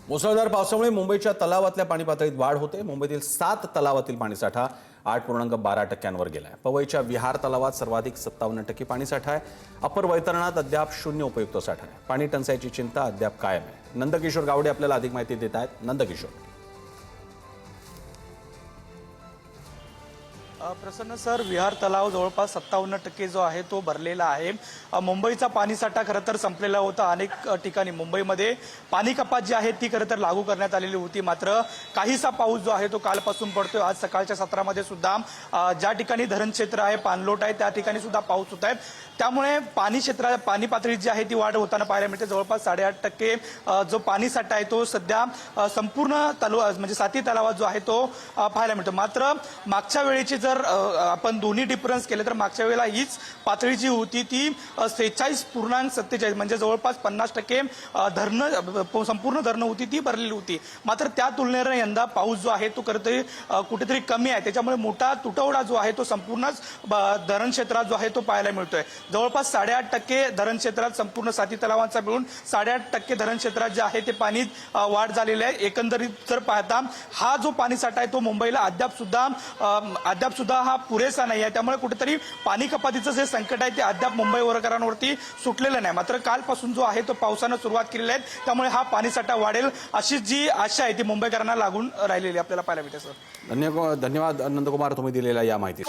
मुसळधार पावसामुळे मुंबईच्या तलावातल्या पाणी पातळीत वाढ होते। मुंबईतील 7 तलावातील पाणीसाठा 8.12% गेलाय। पवईच्या विहार तलावात सर्वाधिक 57% पाणीसाठा आहे। अप्पर वैतरणात अद्याप 0 उपयुक्त साठा आहे। पाणी टंचाईची चिंता अद्याप कायम आहे। नंदकिशोर गावडे आपल्याला अधिक माहिती देत आहेत। नंदकिशोर, प्रसन्न सर, विहार तलाव जवळपास 57% जो आहे तो भरलेला आहे। मुंबईचा पाणीसाठा खरं तर संपलेला होता। अनेक ठिकाणी मुंबईमध्ये पाणी कपात जी आहे ती खरं तर लागू करण्यात आलेली होती। मात्र काहीसा पाऊस जो आहे तो कालपासून पडतोय। आज सकाळच्या सत्रामध्ये सुद्धा ज्या ठिकाणी धरण क्षेत्र आहे, पाणलोट आहे, त्या ठिकाणी सुद्धा पाऊस होत आहे। त्यामुळे पाणी पातळी जी आहे ती वाढ होताना पाहायला मिळते। जवळपास 8.5% जो पाणीसाठा आहे तो सध्या संपूर्ण म्हणजे 7 तलावात जो आहे तो पाहायला मिळतो। मात्र मागच्या वेळेची जर आपण दोन्ही डिफरन्स केले तर मागच्या वेळेला हीच पातळी जी होती ती 46.47 म्हणजे जवळपास 50% धरणं संपूर्ण धरणं होती ती भरलेली होती। मात्र त्या तुलनेने यंदा पाऊस जो आहे तो कुठेतरी कमी आहे। त्याच्यामुळे मोठा तुटवडा जो आहे तो संपूर्णच धरण क्षेत्रात जो आहे तो पाहायला मिळतोय। जवळपास 8.5% धरण क्षेत्रात संपूर्ण 7 तलावांचा मिळून 8.5% धरण क्षेत्रात जे आहे ते पाणी वाढ झालेली आहे। एकंदरीत जर पाहता हा जो पाणीसाठा आहे तो मुंबईला अद्याप सुद्धा हा पुरेसा नाही आहे। त्यामुळे कुठेतरी पाणी कपातीचं जे संकट आहे ते अद्याप मुंबईकरांवरती सुटलेलं नाही। मात्र कालपासून जो आहे तो पावसानं सुरुवात केलेली आहे। त्यामुळे हा पाणीसाठा वाढेल अशी जी आशा आहे ती मुंबईकरांना लागून राहिलेली आपल्याला पाहायला मिळते। सर, धन्यवाद नंदकुमार, तुम्ही दिलेल्या या माहिती।